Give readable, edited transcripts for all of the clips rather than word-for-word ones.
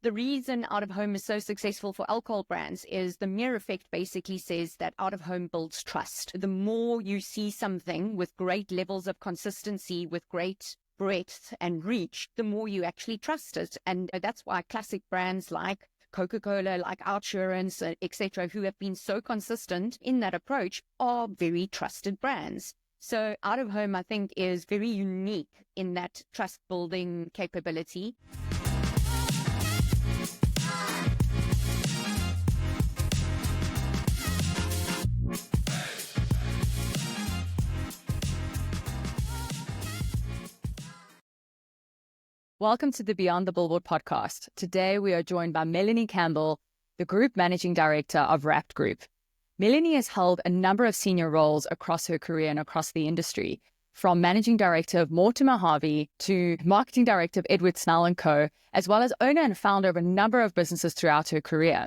The reason out of home is so successful for alcohol brands is the mere effect basically says that out of home builds trust. The more you see something with great levels of consistency, with great breadth and reach, the more you actually trust it. And that's why classic brands like Coca-Cola, like Outsurance, etc., who have been so consistent in that approach, are very trusted brands. So out of home, I think, is very unique in that trust building capability. Welcome to the Beyond the Billboard podcast. Today, we are joined by Melanie Campbell, the Group Managing Director of Rapt Group. Melanie has held a number of senior roles across her career and across the industry, from Managing Director of Mortimer Harvey to Marketing Director of Edward Snell & Co., as well as owner and founder of a number of businesses throughout her career.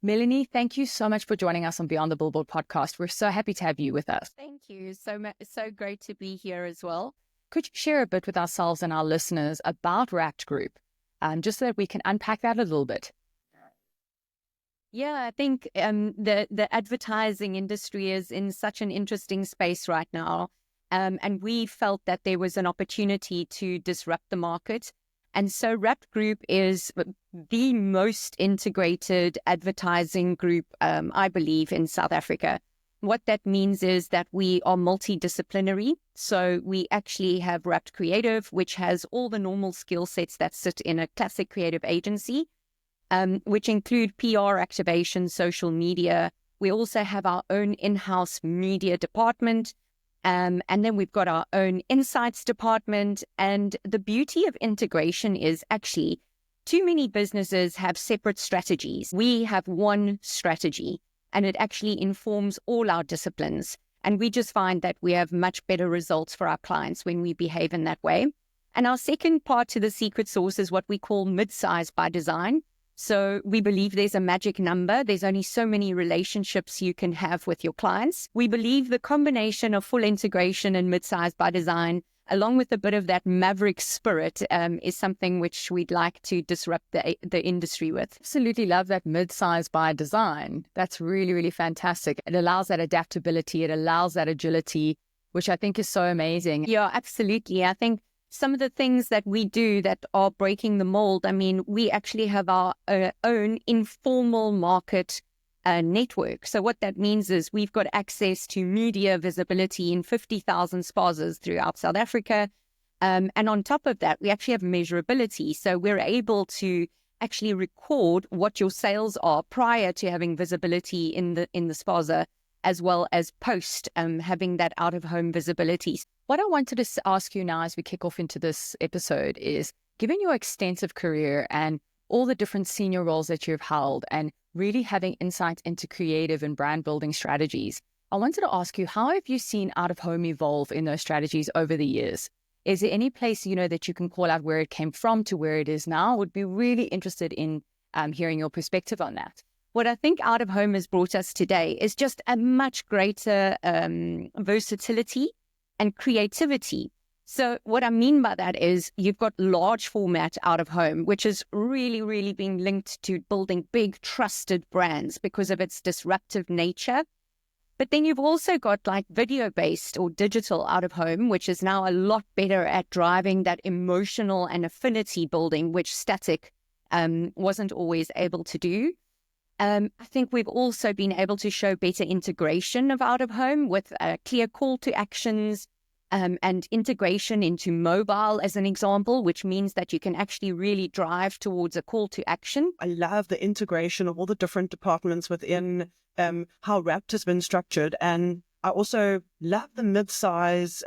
Melanie, thank you so much for joining us on Beyond the Billboard podcast. We're so happy to have you with us. Thank you. So great to be here as well. Could you share a bit with ourselves and our listeners about Rapt Group, just so that we can unpack that a little bit? Yeah, I think the advertising industry is in such an interesting space right now. And we felt that there was an opportunity to disrupt the market. And so Rapt Group is the most integrated advertising group, I believe, in South Africa. What that means is that we are multidisciplinary. So we actually have Rapt Creative, which has all the normal skill sets that sit in a classic creative agency, which include PR, activation, social media. We also have our own in-house media department. And then we've got our own insights department. And the beauty of integration is actually too many businesses have separate strategies. We have one strategy, and it actually informs all our disciplines. And we just find that we have much better results for our clients when we behave in that way. And our second part to the secret sauce is what we call mid-size by design. So we believe there's a magic number. There's only so many relationships you can have with your clients. We believe the combination of full integration and mid-size by design, along with a bit of that maverick spirit, is something which we'd like to disrupt the industry with. Absolutely love that mid-size by design. That's really, really fantastic. It allows that adaptability. It allows that agility, which I think is so amazing. Yeah, absolutely. I think some of the things that we do that are breaking the mold, I mean, we actually have our own informal market network. So what that means is we've got access to media visibility in 50,000 spazas throughout South Africa. And on top of that, we actually have measurability. So we're able to actually record what your sales are prior to having visibility in the spaza, as well as post having that out-of-home visibility. What I wanted to ask you now as we kick off into this episode is, given your extensive career and all the different senior roles that you've held and really having insight into creative and brand building strategies, I wanted to ask you, how have you seen out-of-home evolve in those strategies over the years? Is there any place, that you can call out where it came from to where it is now? I would be really interested in hearing your perspective on that. What I think out of home has brought us today is just a much greater versatility and creativity. So what I mean by that is you've got large format out of home, which is really, really being linked to building big trusted brands because of its disruptive nature. But then you've also got like video-based or digital out of home, which is now a lot better at driving that emotional and affinity building, which static wasn't always able to do. I think we've also been able to show better integration of out of home with clear call to actions and integration into mobile as an example, which means that you can actually really drive towards a call to action. I love the integration of all the different departments within how Rapt has been structured. And I also love the mid-size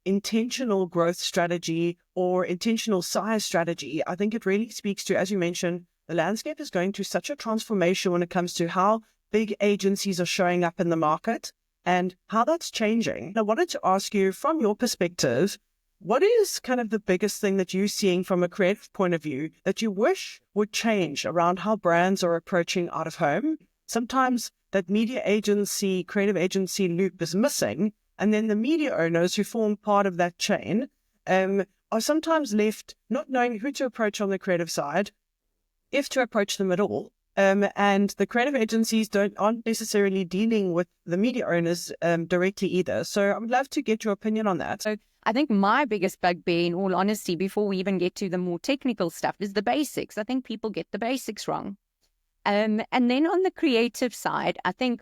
intentional growth strategy or intentional size strategy. I think it really speaks to, as you mentioned, the landscape is going through such a transformation when it comes to how big agencies are showing up in the market and how that's changing. I wanted to ask you, from your perspective, what is kind of the biggest thing that you're seeing from a creative point of view that you wish would change around how brands are approaching out of home? Sometimes that media agency, creative agency loop is missing, and then the media owners who form part of that chain are sometimes left not knowing who to approach on the creative side, if to approach them at all. And the creative agencies aren't necessarily dealing with the media owners directly either. So I would love to get your opinion on that. So I think my biggest bugbear, in all honesty, before we even get to the more technical stuff, is the basics. I think people get the basics wrong. And then on the creative side, I think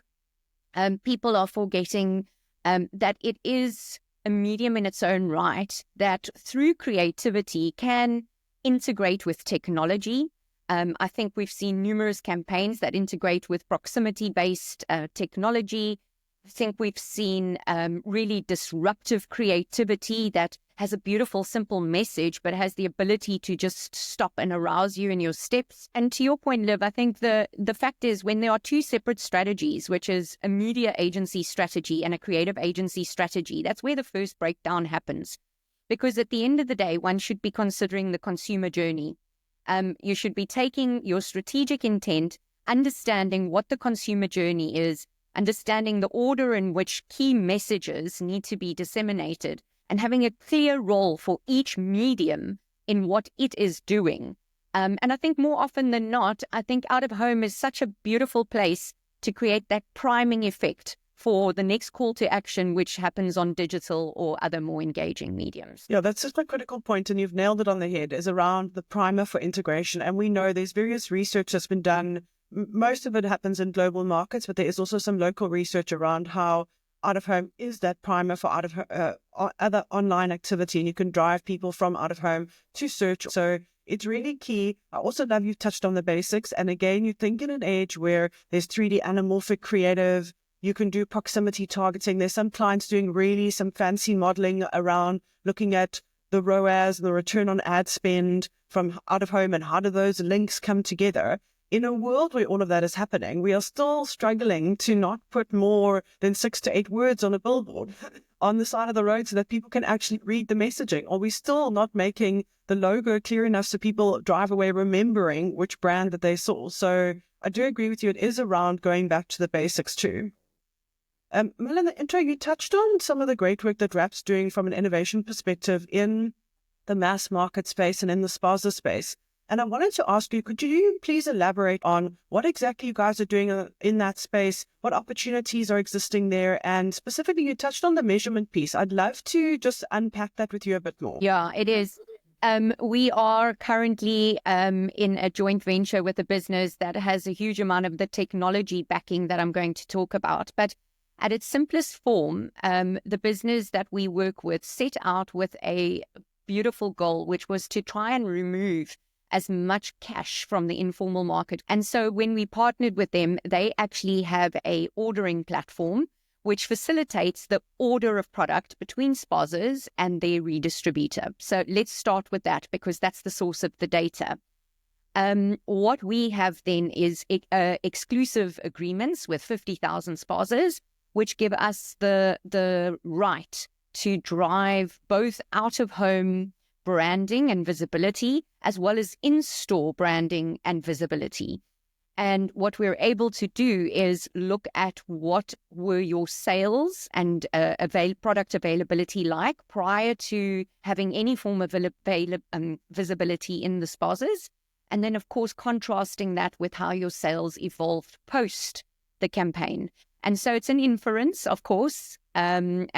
people are forgetting that it is a medium in its own right that through creativity can integrate with technology. I think we've seen numerous campaigns that integrate with proximity-based technology. I think we've seen really disruptive creativity that has a beautiful, simple message, but has the ability to just stop and arouse you in your steps. And to your point, Liv, I think the fact is when there are two separate strategies, which is a media agency strategy and a creative agency strategy, that's where the first breakdown happens. Because at the end of the day, one should be considering the consumer journey. You should be taking your strategic intent, understanding what the consumer journey is, understanding the order in which key messages need to be disseminated, and having a clear role for each medium in what it is doing. And I think more often than not, I think out of home is such a beautiful place to create that priming effect for the next call to action, which happens on digital or other more engaging mediums. Yeah, that's just a critical point, and you've nailed it on the head, is around the primer for integration. And we know there's various research that's been done. Most of it happens in global markets, but there is also some local research around how out of home is that primer for other online activity, and you can drive people from out of home to search. So it's really key. I also love you've touched on the basics. And again, you think in an age where there's 3D anamorphic creative, you can do proximity targeting. There's some clients doing really some fancy modeling around looking at the ROAS and the return on ad spend from out of home and how do those links come together. In a world where all of that is happening, we are still struggling to not put more than 6 to 8 words on a billboard on the side of the road so that people can actually read the messaging. Are we still not making the logo clear enough so people drive away remembering which brand that they saw? So I do agree with you. It is around going back to the basics too. Mel, in the intro, you touched on some of the great work that Rapt's doing from an innovation perspective in the mass market space and in the spaza space. And I wanted to ask you, could you please elaborate on what exactly you guys are doing in that space, what opportunities are existing there, and specifically you touched on the measurement piece. I'd love to just unpack that with you a bit more. Yeah, it is. We are currently in a joint venture with a business that has a huge amount of the technology backing that I'm going to talk about. But at its simplest form, the business that we work with set out with a beautiful goal, which was to try and remove as much cash from the informal market. And so when we partnered with them, they actually have a ordering platform which facilitates the order of product between spazas and their redistributor. So let's start with that because that's the source of the data. What we have then is exclusive agreements with 50,000 spazas, which give us the right to drive both out-of-home branding and visibility, as well as in-store branding and visibility. And what we're able to do is look at what were your sales and product availability like prior to having any form of visibility in the spazas. And then, of course, contrasting that with how your sales evolved post the campaign. And so it's an inference, of course, and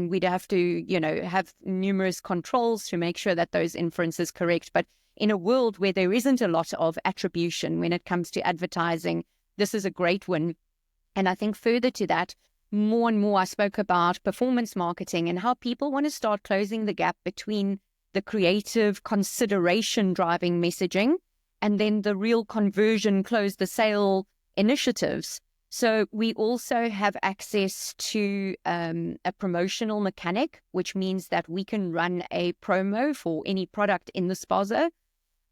we'd have to, have numerous controls to make sure that those inferences are correct. But in a world where there isn't a lot of attribution when it comes to advertising, this is a great win. And I think further to that, more and more I spoke about performance marketing and how people want to start closing the gap between the creative consideration driving messaging and then the real conversion, close the sale initiatives. So we also have access to a promotional mechanic, which means that we can run a promo for any product in the spaza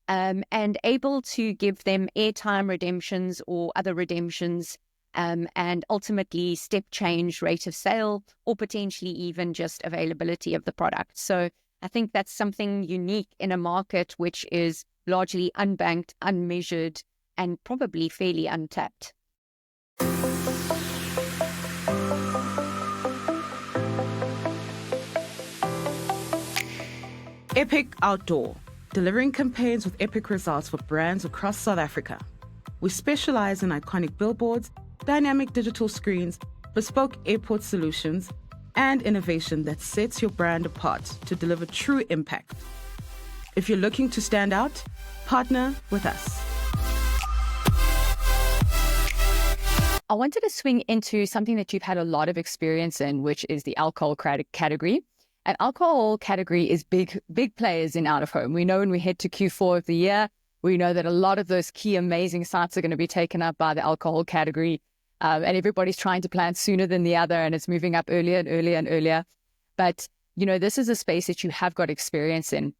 and able to give them airtime redemptions or other redemptions and ultimately step change rate of sale or potentially even just availability of the product. So I think that's something unique in a market which is largely unbanked, unmeasured, and probably fairly untapped. Epic Outdoor, delivering campaigns with epic results for brands across South Africa. We specialize in iconic billboards, dynamic digital screens, bespoke airport solutions, and innovation that sets your brand apart to deliver true impact. If you're looking to stand out, partner with us. I wanted to swing into something that you've had a lot of experience in, which is the alcohol category. And alcohol category is big players in out of home. We know when we head to Q4 of the year, we know that a lot of those key amazing sites are going to be taken up by the alcohol category. And everybody's trying to plan sooner than the other, and it's moving up earlier and earlier and earlier. But, this is a space that you have got experience in.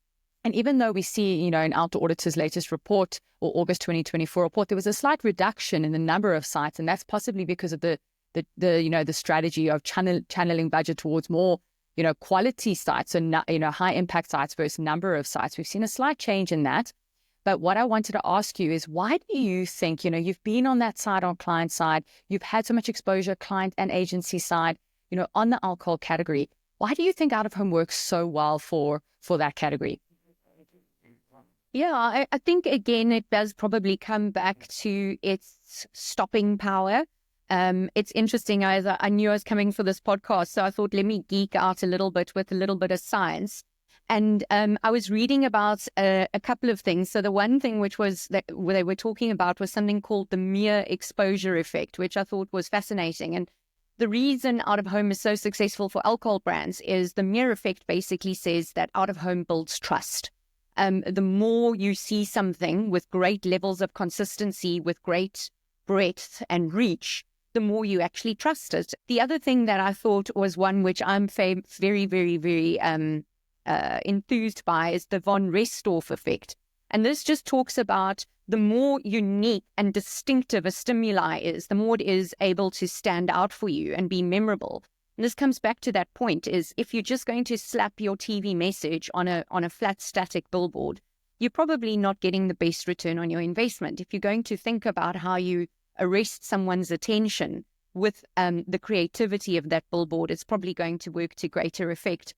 And even though we see, in Outdoor Auditor's latest report, or August 2024 report, there was a slight reduction in the number of sites, and that's possibly because of the strategy of channeling budget towards more, quality sites, so high impact sites versus number of sites. We've seen a slight change in that. But what I wanted to ask you is, why do you think, you've been on that side, on client side, you've had so much exposure, client and agency side, on the alcohol category. Why do you think out of home works so well for that category? Yeah, I think, again, it does probably come back to its stopping power. It's interesting. I knew I was coming for this podcast, so I thought, let me geek out a little bit with a little bit of science. And I was reading about a couple of things. So the one thing which was that they were talking about was something called the mere exposure effect, which I thought was fascinating. And the reason out of home is so successful for alcohol brands is the mere effect basically says that out of home builds trust. The more you see something with great levels of consistency, with great breadth and reach, the more you actually trust it. The other thing that I thought was one which I'm very, very, very enthused by is the von Restorff effect. And this just talks about the more unique and distinctive a stimuli is, the more it is able to stand out for you and be memorable. And this comes back to that point, is if you're just going to slap your TV message on a flat static billboard, you're probably not getting the best return on your investment. If you're going to think about how you arrest someone's attention with the creativity of that billboard, it's probably going to work to greater effect.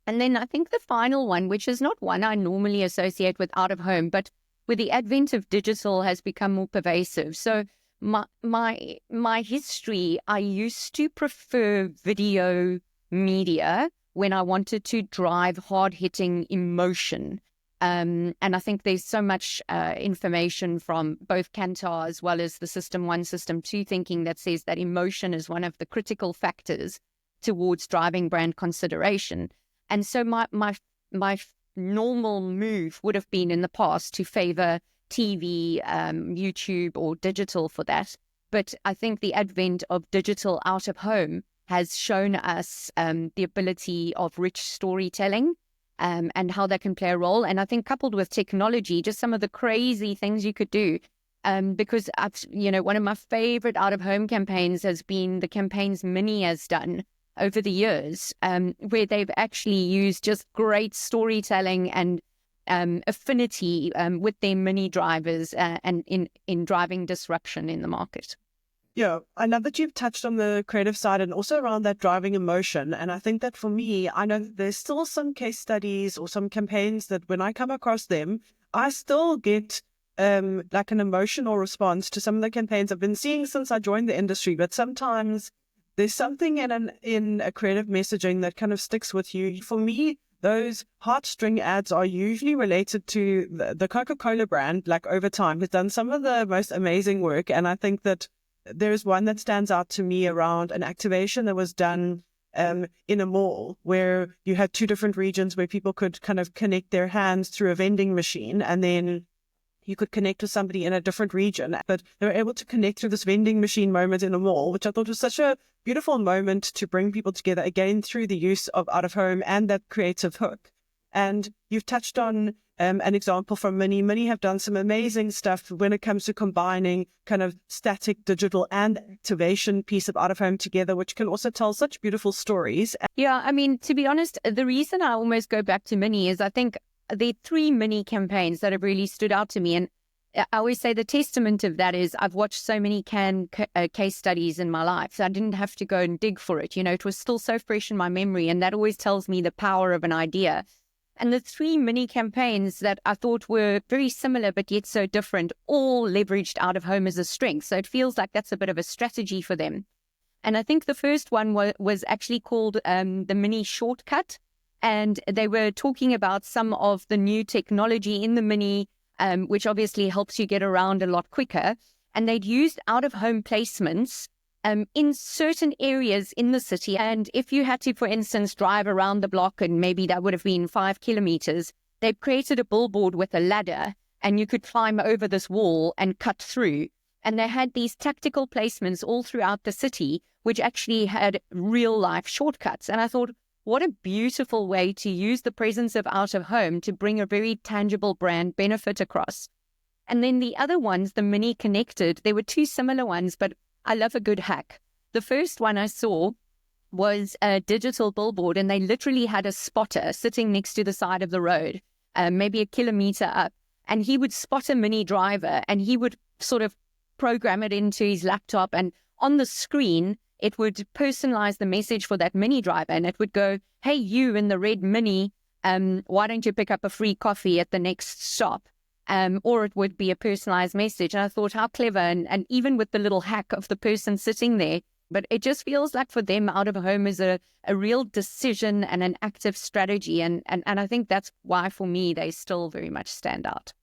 And then I think the final one, which is not one I normally associate with out of home, but with the advent of digital has become more pervasive. So my history, I used to prefer video media when I wanted to drive hard-hitting emotion. And I think there's so much information from both Kantar as well as the System 1, System 2 thinking that says that emotion is one of the critical factors towards driving brand consideration. And so my normal move would have been in the past to favor TV, YouTube, or digital for that. But I think the advent of digital out of home has shown us the ability of rich storytelling and how that can play a role. And I think coupled with technology, just some of the crazy things you could do. Because one of my favorite out of home campaigns has been the campaigns Mini has done over the years, where they've actually used just great storytelling and affinity with their Mini drivers and in driving disruption in the market. Yeah, I love that you've touched on the creative side and also around that driving emotion. And I think that for me, I know that there's still some case studies or some campaigns that when I come across them, I still get like an emotional response to some of the campaigns I've been seeing since I joined the industry. But sometimes there's something in a creative messaging that kind of sticks with you. For me, those heartstring ads are usually related to the Coca-Cola brand, like over time, has done some of the most amazing work. And I think that there's one that stands out to me around an activation that was done in a mall where you had two different regions where people could kind of connect their hands through a vending machine, and then you could connect with somebody in a different region. But they were able to connect through this vending machine moment in a mall, which I thought was such a beautiful moment to bring people together, again, through the use of out of home and that creative hook. And you've touched on an example from Mini. Mini have done some amazing stuff when it comes to combining kind of static, digital, and activation piece of out of home together, which can also tell such beautiful stories. Yeah, I mean, to be honest, the reason I almost go back to Mini is I think there are three Mini campaigns that have really stood out to me. And I always say the testament of that is I've watched so many case studies in my life, so I didn't have to go and dig for it. It was still so fresh in my memory, and that always tells me the power of an idea. And the 3 mini campaigns that I thought were very similar but yet so different, all leveraged out of home as a strength. So it feels like that's a bit of a strategy for them. And I think the first one was actually called the Mini Shortcut. And they were talking about some of the new technology in the Mini, which obviously helps you get around a lot quicker. And they'd used out-of-home placements in certain areas in the city. And if you had to, for instance, drive around the block, and maybe that would have been 5 kilometers, they created a billboard with a ladder, and you could climb over this wall and cut through. And they had these tactical placements all throughout the city, which actually had real life shortcuts. And I thought, what a beautiful way to use the presence of out of home to bring a very tangible brand benefit across. And then the other ones, the Mini Connected, there were 2 similar ones, but I love a good hack. The first one I saw was a digital billboard, and they literally had a spotter sitting next to the side of the road, maybe a kilometer up, and he would spot a Mini driver, and he would sort of program it into his laptop, and on the screen, it would personalize the message for that Mini driver, and it would go, hey, you in the red Mini, why don't you pick up a free coffee at the next stop? Or it would be a personalized message. And I thought, how clever, and even with the little hack of the person sitting there, but it just feels like for them, out of home is a real decision and an active strategy. And I think that's why, for me, they still very much stand out.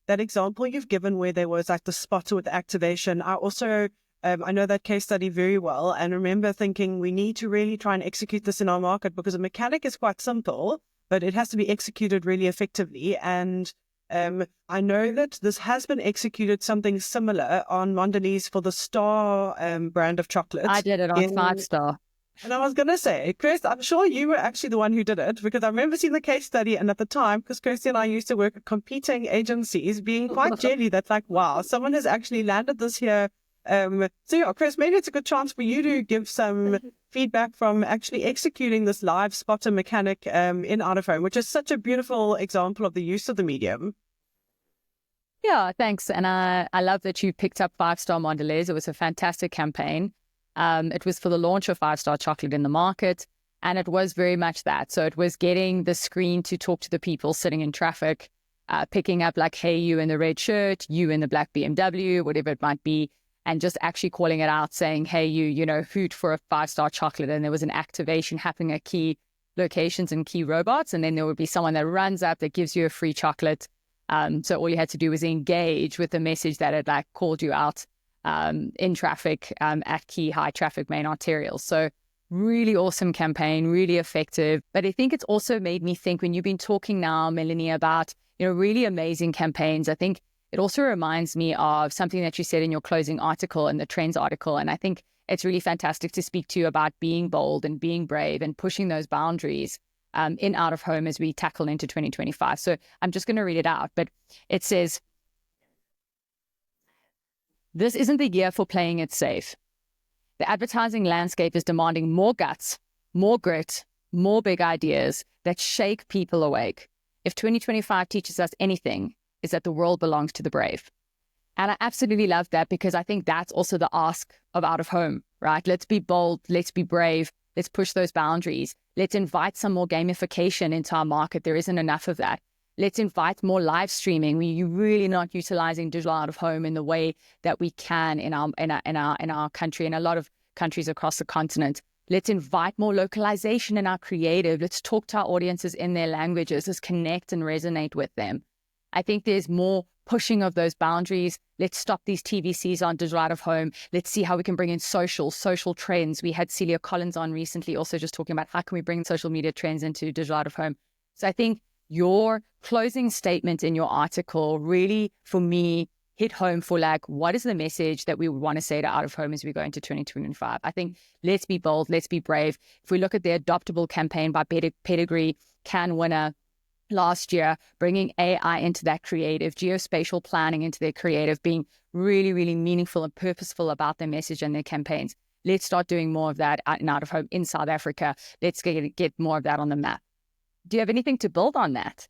That example you've given where there was like the spotter with activation, I also, I know that case study very well, and remember thinking we need to really try and execute this in our market, because a mechanic is quite simple, but it has to be executed really effectively. And I know that this has been executed something similar on Mondelez for the Star brand of chocolate. I did it on 5 Star. And I was going to say, Chris, I'm sure you were actually the one who did it, because I remember seeing the case study, and at the time, because Kirsty and I used to work at competing agencies, being quite jelly that like, wow, someone has actually landed this here. So yeah, Chris, maybe it's a good chance for you to give some feedback from actually executing this live spotter mechanic in out of home, which is such a beautiful example of the use of the medium. Yeah, thanks. And I love that you picked up 5 Star Mondelez. It was a fantastic campaign. It was for the launch of 5 Star chocolate in the market, and it was very much that. So it was getting the screen to talk to the people sitting in traffic, picking up like, hey, you in the red shirt, you in the black BMW, whatever it might be, and just actually calling it out, saying, hey, you know, hoot for a 5 Star chocolate. And there was an activation happening at key locations and key robots. And then there would be someone that runs up that gives you a free chocolate. So all you had to do was engage with the message that had like called you out in traffic at key high traffic main arterials. So really awesome campaign, really effective. But I think it's also made me think, when you've been talking now, Melanie, about, you know, really amazing campaigns, I think it also reminds me of something that you said in your closing article, in the trends article. And I think it's really fantastic to speak to you about being bold and being brave and pushing those boundaries in out of home as we tackle into 2025. So I'm just going to read it out, but it says, this isn't the year for playing it safe. The advertising landscape is demanding more guts, more grit, more big ideas that shake people awake. If 2025 teaches us anything, is that the world belongs to the brave. And I absolutely love that, because I think that's also the ask of out of home, right? Let's be bold, let's be brave, let's push those boundaries. Let's invite some more gamification into our market. There isn't enough of that. Let's invite more live streaming. We're really not utilizing digital out of home in the way that we can in our country and a lot of countries across the continent. Let's invite more localization in our creative. Let's talk to our audiences in their languages. Let's connect and resonate with them. I think there's more pushing of those boundaries. Let's stop these TVCs on digital out of home. Let's see how we can bring in social trends. We had Celia Collins on recently also just talking about how can we bring social media trends into digital out of home. So I think your closing statement in your article really, for me, hit home for like, what is the message that we would want to say to out of home as we go into 2025? I think let's be bold, let's be brave. If we look at the Adoptable campaign by Pedigree, Cannes winner last year, bringing AI into that creative, geospatial planning into their creative, being really, really meaningful and purposeful about their message and their campaigns. Let's start doing more of that out of home in South Africa. Let's get more of that on the map. Do you have anything to build on that?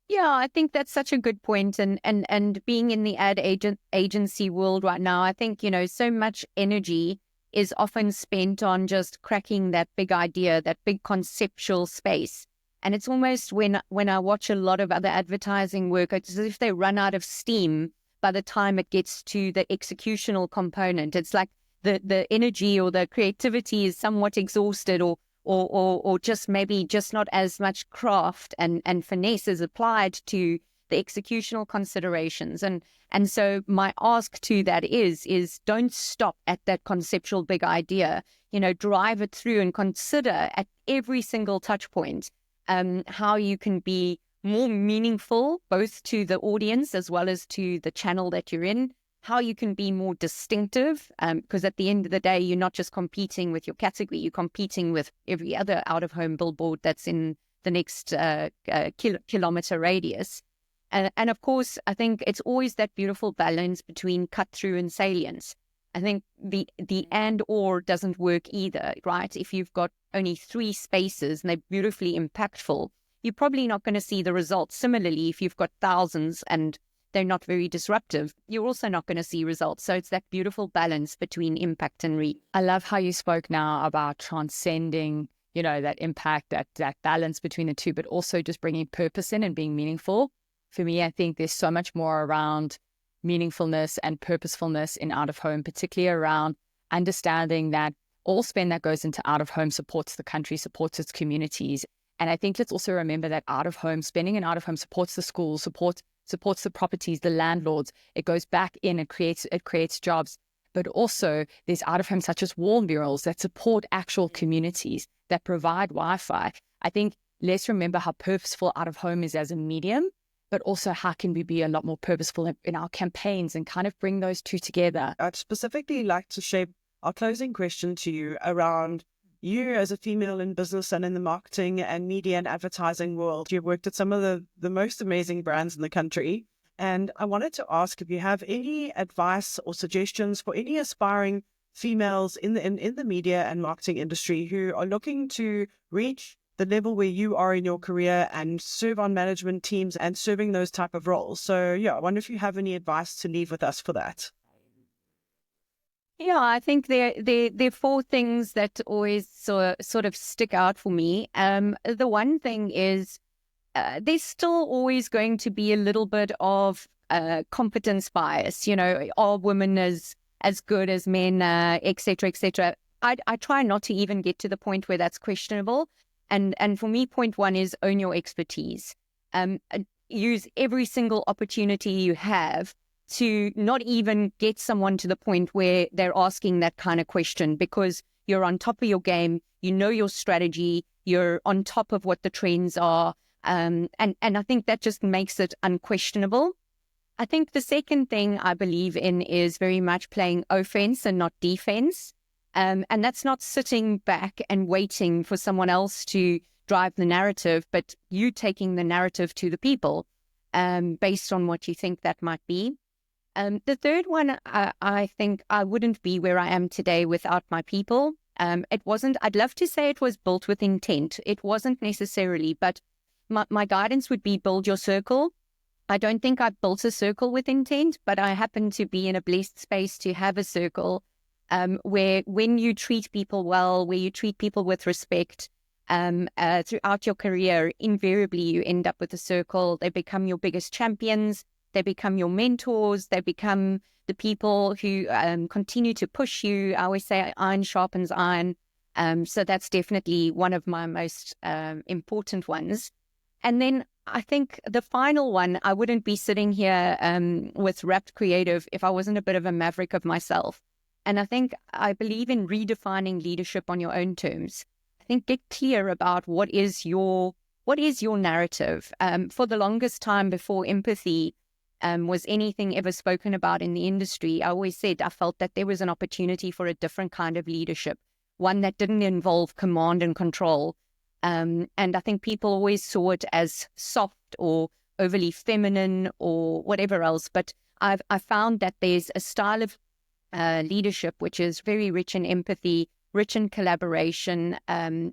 Yeah, I think that's such a good point. And being in the ad agency world right now, I think, you know, so much energy is often spent on just cracking that big idea, that big conceptual space. And it's almost when I watch a lot of other advertising work, it's as if they run out of steam by the time it gets to the executional component. It's like the energy or the creativity is somewhat exhausted, or just maybe just not as much craft and finesse is applied to the executional considerations. And so my ask to that is don't stop at that conceptual big idea, drive it through and consider at every single touch point how you can be more meaningful, both to the audience as well as to the channel that you're in, how you can be more distinctive, because at the end of the day, you're not just competing with your category, you're competing with every other out-of-home billboard that's in the next kilometer radius. And of course, I think it's always that beautiful balance between cut-through and salience. I think the and or doesn't work either, right? If you've got only 3 spaces and they're beautifully impactful, you're probably not going to see the results. Similarly, if you've got thousands and they're not very disruptive, you're also not going to see results. So it's that beautiful balance between impact and reach. I love how you spoke now about transcending, that impact, that balance between the two, but also just bringing purpose in and being meaningful. For me, I think there's so much more around meaningfulness and purposefulness in out-of-home, particularly around understanding that all spend that goes into out-of-home supports the country, supports its communities. And I think let's also remember that out-of-home, spending in out-of-home supports the schools, supports the properties, the landlords. It goes back in, it creates jobs. But also there's out-of-home such as wall murals that support actual communities, that provide Wi-Fi. I think let's remember how purposeful out-of-home is as a medium, but also how can we be a lot more purposeful in our campaigns and kind of bring those two together. I'd specifically like to shape our closing question to you around you as a female in business and in the marketing and media and advertising world. You've worked at some of the most amazing brands in the country. And I wanted to ask if you have any advice or suggestions for any aspiring females in the media and marketing industry who are looking to reach the level where you are in your career and serve on management teams and serving those type of roles. So yeah, I wonder if you have any advice to leave with us for that. Yeah, I think there are 4 things that always sort of stick out for me. The one thing is there's still always going to be a little bit of competence bias. Are women as good as men, et cetera, et cetera. I try not to even get to the point where that's questionable. And for me, point 1 is own your expertise. Use every single opportunity you have to not even get someone to the point where they're asking that kind of question, because you're on top of your game, your strategy, you're on top of what the trends are. And I think that just makes it unquestionable. I think the second thing I believe in is very much playing offense and not defense. And that's not sitting back and waiting for someone else to drive the narrative, but you taking the narrative to the people based on what you think that might be. The third one, I think I wouldn't be where I am today without my people. I'd love to say it was built with intent. It wasn't necessarily, but my guidance would be build your circle. I don't think I've built a circle with intent, but I happen to be in a blessed space to have a circle where when you treat people well, where you treat people with respect throughout your career, invariably you end up with a circle. They become your biggest champions. They become your mentors. They become the people who continue to push you. I always say iron sharpens iron. So that's definitely one of my most important ones. And then I think the final one, I wouldn't be sitting here with Rapt Creative if I wasn't a bit of a maverick of myself. And I believe in redefining leadership on your own terms. I think get clear about what is your narrative. For the longest time before empathy was anything ever spoken about in the industry, I always said I felt that there was an opportunity for a different kind of leadership, one that didn't involve command and control. And I think people always saw it as soft or overly feminine or whatever else. But I found that there's a style of leadership which is very rich in empathy, rich in collaboration,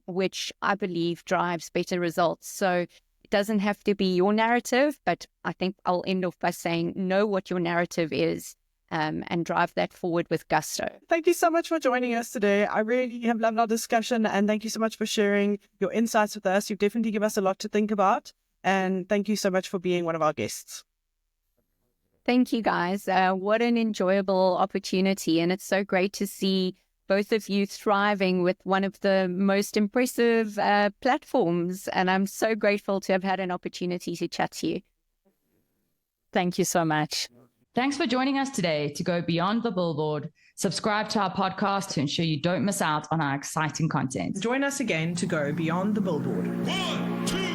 which I believe drives better results. So it doesn't have to be your narrative, but I think I'll end off by saying know what your narrative is and drive that forward with gusto. Thank you so much for joining us today. I really have loved our discussion, and thank you so much for sharing your insights with us. You've definitely given us a lot to think about, and thank you so much for being one of our guests. Thank you, guys. What an enjoyable opportunity, and it's so great to see both of you thriving with one of the most impressive platforms, and I'm so grateful to have had an opportunity to chat to you. Thank you so much. Thanks for joining us today to go beyond the billboard. Subscribe to our podcast to ensure you don't miss out on our exciting content. Join us again to go beyond the billboard. 1, 2